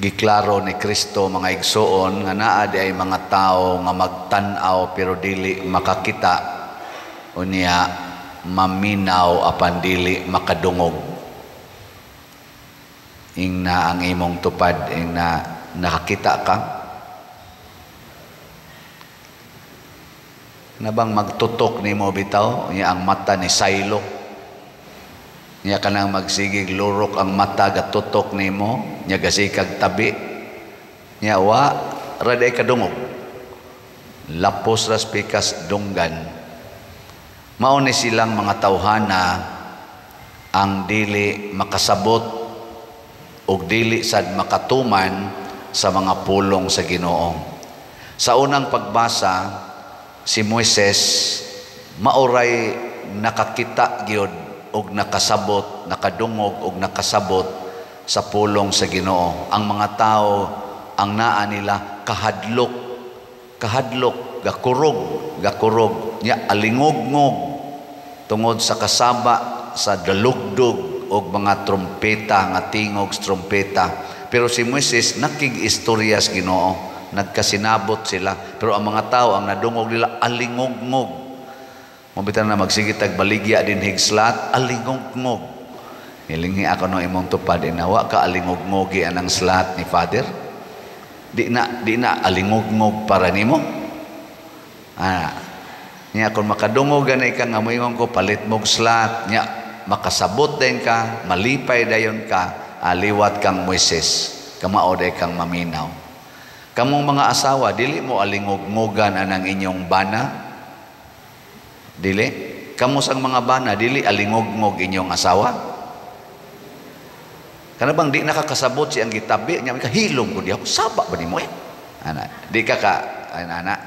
giklaro ni Kristo mga igsoon nga naa di ay mga tao nga magtan-aw pero dili makakita, unya maminaw apan dili makadungog. Ingna ang imong tupad, ingna nakakita ka na bang magtutok nimo bitaw, unya ang mata ni saylok. Nya kanang magsigig lurok ang mata gatutok nimo, nya gasikag tabi. Nya wa raday kadungog. Lapos ras pikas dunggan. Mao ni silang mga tawhana ang dili makasabot ug dili sad makatuman sa mga pulong sa Ginoo. Sa unang pagbasa, si Moises maoray nakakita gyud og nakasabot, nakadungog og nakasabot sa pulong sa Ginoo. Ang mga tao ang naa nila kahadlok, gakurog, nya alingog-ngog tungod sa kasaba sa dalugdog og mga trompeta nga tingog sa trompeta. Pero si Moises nakig-istorya sa Ginoo, nagkasinabot sila, pero ang mga tao ang nadungog nila alingog-ngog. Mabitan na magsigitag baligya din higslat, alingog-ngog. Hilinghi ako no imong tupad, inawa ka alingog-ngogi anang slat ni Father. Di na alingog-ngog para nimo. Nya kung makadungog ganay ka nga moingon ko palit mog slat, nya makasabot din ka, malipay dayon ka, aliwat kang Moises, kamao day kang maminaw. Kamong mga asawa, dili mo alingog-ngogan anang inyong bana. Dili kamo sang mga bana, dili alingog-ngog inyong asawa. Kana bang di nakakasabot siyang gitabi nya kahilom ko di ako saba ba nimo ana di ka ana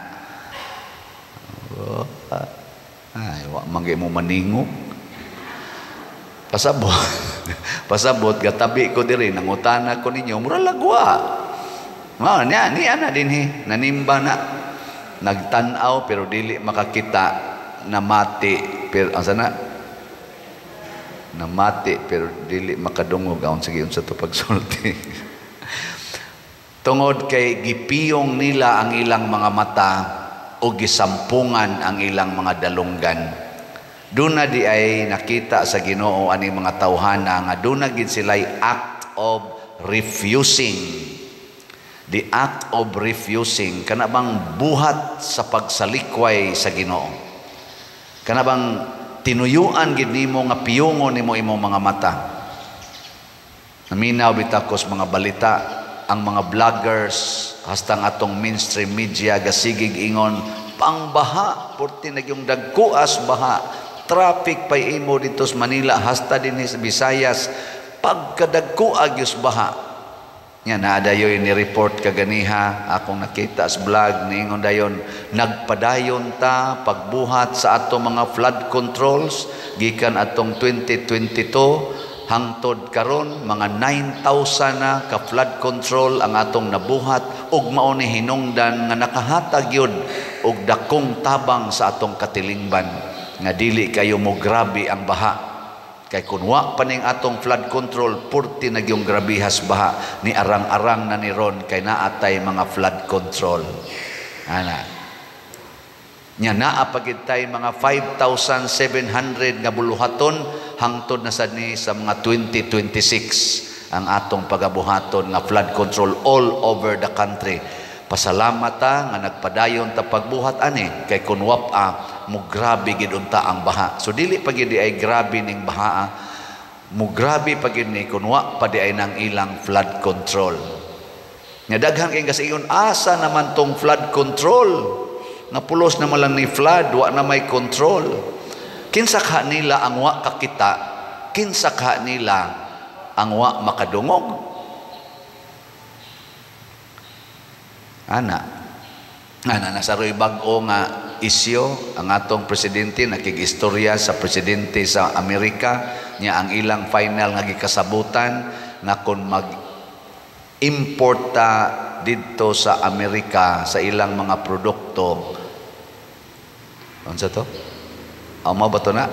ay wa mangge mo maningog pasabot gatabi ko diri nangutana ko ninyo mura lagwa ni ana dinhi nanimba na nagtan-aw pero dili makakita, namati pero namati pero dili makadungog aon sige unsa to pagsulti. Tungod kay gipiyong nila ang ilang mga mata o gisampungan ang ilang mga dalunggan. Duna di ay nakita sa Ginoo ani mga tawhana nga duna gid sila'y act of refusing. The act of refusing kana bang buhat sa pagsalikway sa Ginoo. Kana bang tinuyuan gid nimo nga piyongon nimo imong mga mata. Naminaw bitakos mga balita, ang mga vloggers hasta ang atong mainstream media gasigig ingon pangbaha, porti nagyong dagkuas baha, traffic pay imo dito sa Manila hasta din sa Visayas, pagkadagkuag yus baha. Nya naa dayon ni report kaganiha akong nakita sa vlog ningon dayon nagpadayon ta pagbuhat sa atong mga flood controls gikan atong 2022 hangtod karon mga 9,000 na ka flood control ang atong nabuhat ug mao ni hinungdan nga nakahatag yun og dakong tabang sa atong katilingban nga dili kayo mo grabe ang baha. Kay kun wa paning atong flood control purti nagyong grabihas baha ni arang-arang na ni ron kay naatay mga flood control ana nya naa pagid tay mga 5,700 nga buluhaton hangtod na sad ni sa mga 2026 ang atong pagabuhaton nga flood control all over the country. Pasalamat ta nga nagpadayon ta pagbuhat ani kay kun wa mo grabe gid unta ang baha. So dili pa gid ay grabe ning baha, mo grabe pa gid ni kun wa pa di ay nang ilang flood control. Nya daghan kay gasingon asa naman tong flood control? Napulos naman lang ni flood, wa na may control. Kinsa ka nila ang wa kakita? Kinsa ka nila ang wa makadungog? Ana nasaroy bag-o nga isyo ang atong presidente nakigistorya sa presidente sa Amerika nya ang ilang final nga gikasabutan na kung mag-importa didto sa Amerika sa ilang mga produkto unsa to? Amo ba to na?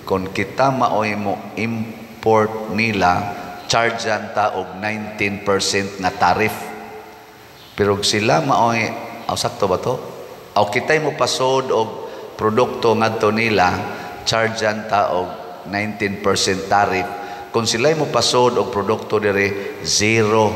Kung kita maoy mo import nila chargean ta og 19% nga tariff. Pero sila maoy, sakto ba to? Aw kitay mo pasod og produkto ngadto nila, chargean ta og 19% tariff. Kung sila mo pasod og produkto dire, zero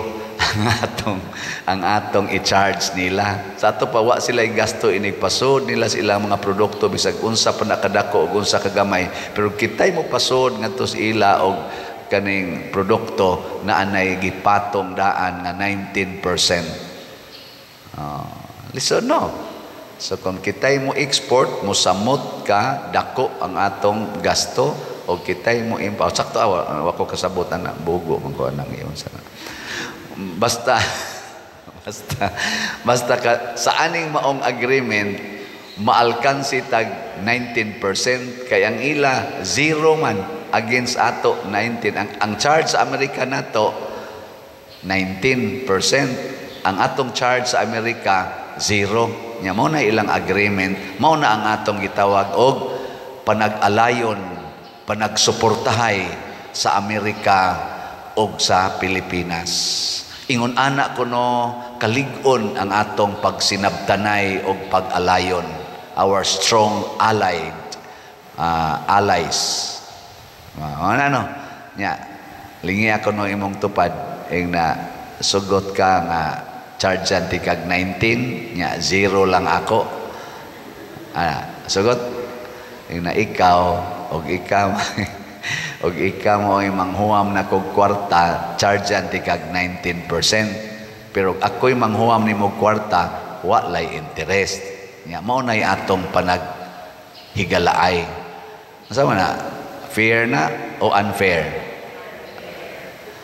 ang atong i-charge nila. Sa ato pa wa sila gasto inigpasod nila sa ilang mga produkto bisag unsa pa nakadako ug unsa kagamay, pero kitay mo pasod ngadto sa ila og kaning produkto na anay gipatong daan nga 19%. Listen no. So kung kitay mo export, mo samot ka, dako ang atong gasto o kitay mo import. Sakto ako kasabot na bugo man ko nang iyon sa. Basta ka sa aning maong agreement maalkansi tag 19% kay ang ila zero man against ato 19. Ang charge sa Amerika nato 19%. Ang atong charge sa Amerika zero. Nya mao na ilang agreement, mao na ang atong gitawag og panag-alayon, panagsuportahay sa Amerika og sa Pilipinas. Ingon ana kuno kalig-on ang atong pagsinabtanay og pag-alayon, our strong allies. Ano nya lingi ako no imong tupad ing na sugot ka nga chargean ti kag 19 nya zero lang ako. Sugot ing na ikaw og ikaw og ikaw mo ay manghuam na kog kwarta, chargean ti kag 19%. Pero ako'y manghuam nimo kwarta, walay interest. Nya mao nay atong panaghigalaay. Asa man na? Fair na o unfair?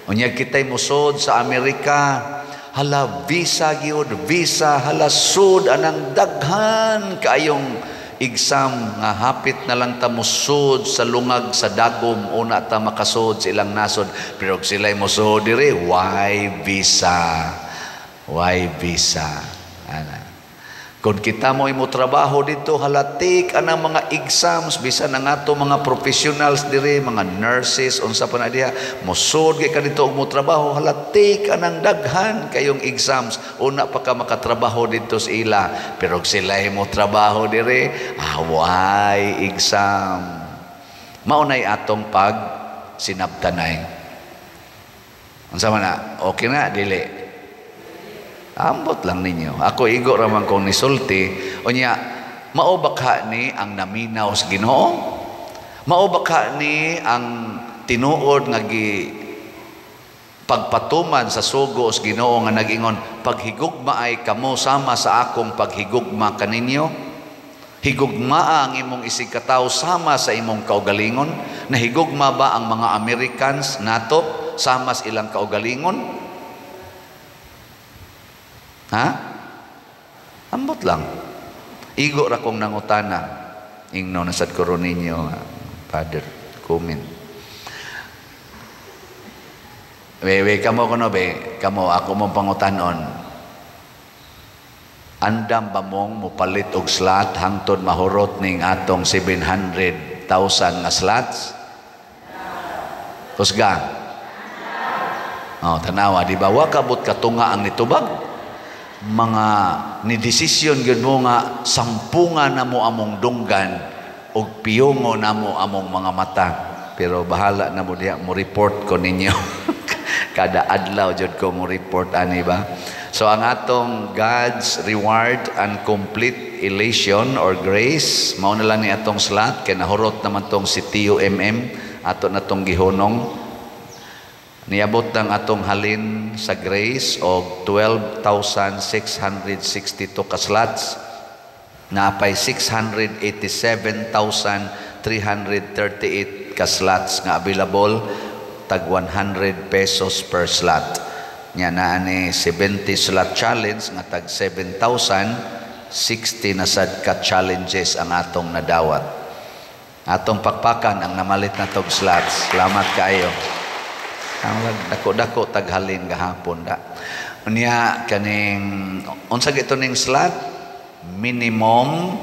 Unya kitay musod sa Amerika, hala visa gyud, visa hala sud anang daghan kaayong exam nga hapit na lang ta musod sa lungag sa dagom una ta makasod sa ilang nasod, pero sila'y musod dire why visa kung kita mo imo trabaho dito halatik anang mga exams bisan ang ato mga professionals dire mga nurses unsa pa na diha musod kay ka dito og mo trabaho halatik anang daghan kayong exams una pa ka makatrabaho dito sa ila, pero sila mo trabaho dire why exam. Mao nay atong pag sinabtanay. Unsa man na okay na dili ambot lang ninyo. Ako igo raman kong nisulti. Unya, maubakha ni ang naminaw sa Ginoo? Maubakha ni ang tinuod nga pagpatuman sa sugo sa Ginoo nga nag-ingon, paghigugma ay kamo sama sa akong paghigugma kaninyo? Higugma ang imong isigkataw sama sa imong kaugalingon? Nahigugma ba ang mga Americans nato sama sa ilang kaugalingon? Ambot lang. Igo ra kong nangutana. Ingno na sad ko ninyo, Father, comment. Kamo kuno be, kamo ako mong pangutanon. Andam ba mong mupalit og slot hangtod mahurot ning atong 700,000 nga slots? Kusga. Tanawa, di ba? Wakabot katunga ang nitubag. Mga ni desisyon gyud mo nga sampungan na mo among dunggan og piyongo na mo among mga mata, pero bahala na mo diha mo report ko ninyo kada adlaw jud ko mo report ani ba. So ang atong God's reward and complete elation or grace mao na lang ni atong slot kay nahurot naman tong si TUMM ato natong gihunong. Niabot ng atong halin sa grace og 12,662 ka slots, napay 687,338 ka slots nga available, tag 100 pesos per slot. Nya naa ni 70 slot challenge nga tag 7,000, 60 na sad ka challenges ang atong nadawat. Atong pakpakan ang namalit na tog slots. Salamat kaayo. Ang dako-dako taghalin gahapon da. Unya kaning unsa gito ning slot? Minimum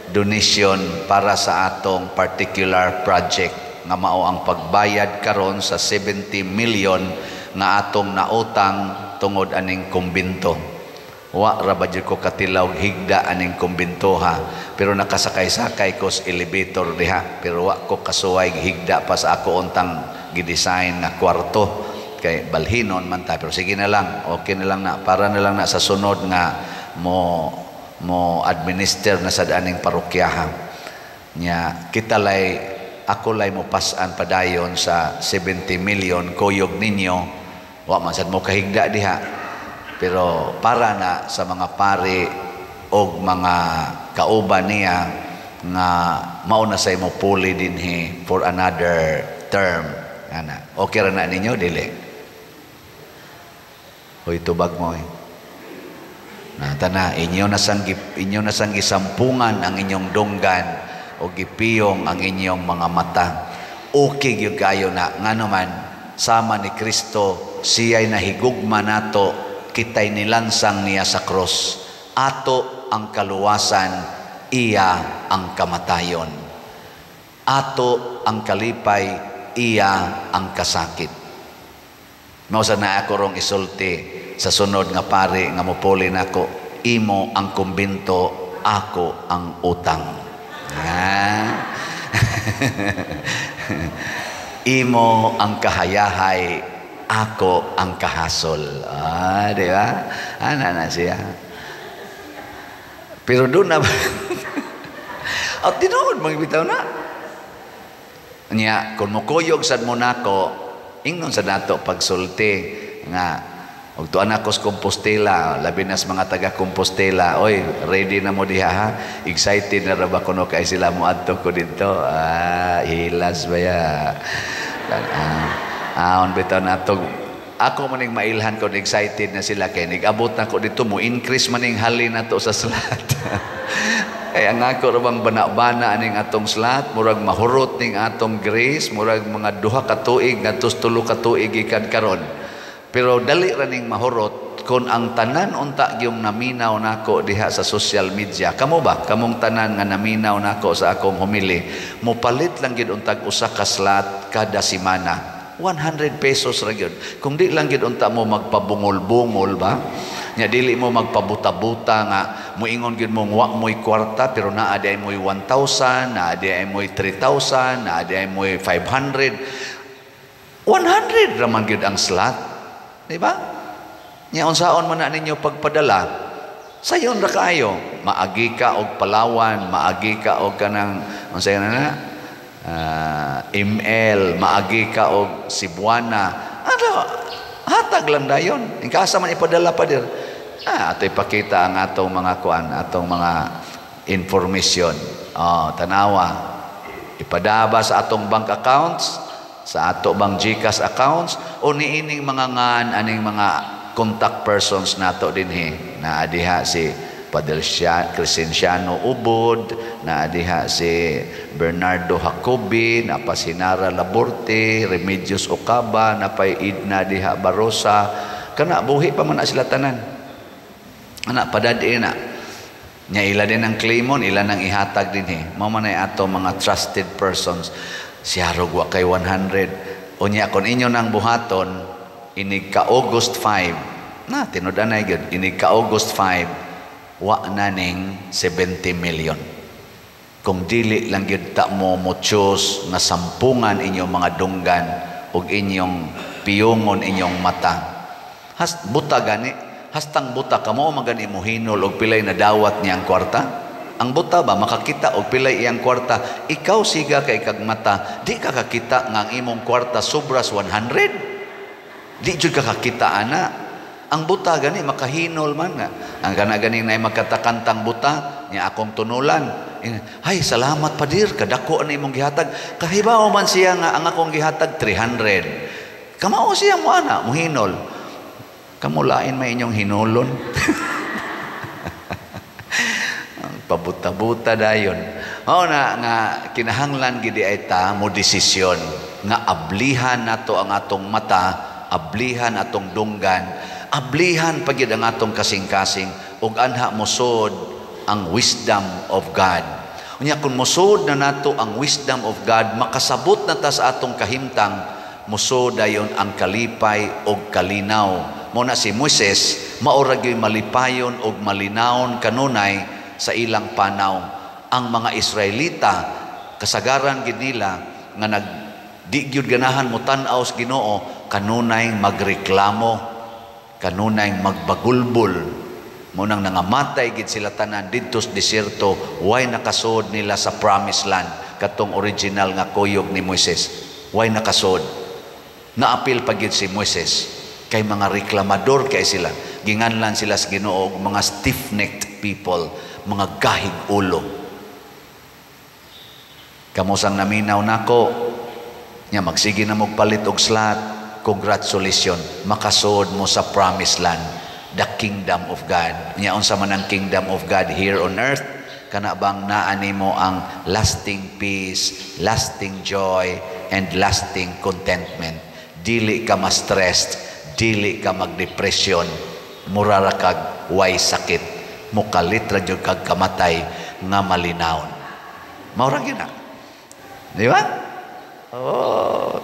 donation para sa atong particular project. nga mao ang pagbayad karon sa 70 million nga atong nautang tungod aning kumbinto. Wa ra ba jud ko katilaw higda aning kumbinto ha, pero nakasakay-sakay ko sa elevator diha, pero wa ko kasuway higda pa sa ako untang gidesign na kwarto kay balhinon man ta. Pero sige na lang, okay na lang na, para na lang na sa sunod nga mo administer na sa daning parokyahan nya kita lay ako lay mo pasan padayon sa 70 million kuyog ninyo, wa man sad mo kahigda diha, pero para na sa mga pari og mga kauban niya nga mao na say mo puli dinhi for another term ana. Okay ra na ninyo dili? Hoy tubag mo tana inyo na sang gisampungan ang inyong dunggan o gipiyong ang inyong mga mata. Okay gyud kayo na ngano man sama ni Kristo, siya'y nahigugma nato, kita'y nilansang niya sa cross. Ato ang kaluwasan, iya ang kamatayon. Ato ang kalipay, iya ang kasakit. Mausa na ako rong isulti sa sunod nga pari nga mupuli nako, imo ang kumbinto, ako ang utang. Imo ang kahayahay, ako ang kahasol. Di ba? Ana na siya. Pero doon na at tinuod magbitaw na. Nya kung mukuyog sad mo nako, ingnon sa nato pagsulti nga og tuan ako sa Compostela, labi na sa mga taga Compostela, oy, ready na mo diha ha? Excited na ra ba kuno kay sila mo adto ko dito? Hilas ba ya? On bitaw nato. Ako maning mailhan ko, excited na sila kay nigabot na ko dito mo increase maning halin nato sa slot. Ay ang ako rabang bana-bana aning atong slot, murag mahurot ning atong grace, murag mga 2 ka tuig ngadto 3 ka tuig ikan karon. Pero dali ra ning mahurot kung ang tanan unta yung naminaw nako diha sa social media. Kamo ba? Kamong tanan nga naminaw nako sa akong humili, mopalit lang gid untag usa ka slot kada semana. 100 pesos ra gyud. Kung di lang gid unta mo magpabungol-bungol ba? Nya dili mo magpabuta-buta nga moingon gyud mo wa mo'y kwarta pero naa di ay mo'y 1,000, naa di ay mo'y 3,000, naa di ay mo'y 500. 100 ra man gyud ang slot. Diba? Nya unsaon man na ninyo pagpadala, sayon ra kaayo. Maagi ka og Palawan, maagi ka og kanang unsay na ML, maagi ka og Cebuana. Ano, hatag lang dayon. Ingkasa man ipadala pa dir. Ato ipakita ang atong mga kuan, atong mga information. Tanawa. Ipadaba sa atong bank accounts, sa ato bang GCash accounts, o niining mga ngan aning mga contact persons nato dinhi. Na diha si Padre Crescenciano Ubod, na diha si Bernardo Jacobi, na pa si Nara Laborte, Remedios Ocaba, na pa Idna diha Barosa. Kana buhi pa man na sila tanan. Ana padadi na. Nya ila din ang claimon, ila nang ihatag dinhi. Mao man ay ato mga trusted persons. Siya rugwa kay 100. Unya kon inyo nang buhaton inig ka August 5. Na tinud-anay gyud inig ka August 5 wa na ning 70 million. Kung dili lang gyud ta mo choose nga sampungan inyong mga dunggan ug inyong piyongon inyong mata. Buta gani, hastang buta kamo magani mo hinol og pilay na dawat niyang kwarta. Ang buta ba makakita og pilay iyang kwarta, ikaw siga kay kag mata, di ka kakita nga ang imong kwarta sobras 100. Di jud ka kakita ana. Ang buta gani makahinol man nga. Ang kana gani nay magkatakantang buta nya akong tunulan. Hay salamat padir kadako ani imong gihatag. Kahibaw man siya nga ang akong gihatag 300. Kamao siya mo ana muhinol. Kamulain may inyong hinulon. Pabuta-buta dayon. Mao na nga kinahanglan gid ay ta mo desisyon nga ablihan nato ang atong mata, ablihan atong dunggan, ablihan pagid ang atong kasing-kasing ug anha mosod ang wisdom of God. Unya kung musod na nato ang wisdom of God, makasabot na ta sa atong kahimtang, musod dayon ang kalipay og kalinaw. Muna si Moises, maura gyud malipayon og malinawon kanunay sa ilang panaw. Ang mga Israelita, kasagaran gid nila nga di gyud ganahan mo tan-aw sa Ginoo, kanunay magreklamo, kanunay magbagulbol. Munang nangamatay gid sila tanan didto sa desierto, way nakasod nila sa promised land, katong original nga kuyog ni Moises. Way nakasod. Naapil pa gid si Moises kay mga reklamador kay sila. Ginganlan sila sa Ginoo mga stiff-necked people, mga gahig ulo. Kamusang naminaw nako, nya magsige na magpalit og slat. Congratulations, makasod mo sa promised land, the kingdom of God. Nya unsa man ang kingdom of God here on earth? Kana bang naani mo ang lasting peace, lasting joy, and lasting contentment. Dili ka ma-stressed, dili ka magdepresyon, murara kag way sakit, mukalit ra jud kag kamatay nga malinawon. Maura gyud na. Di ba? Oh,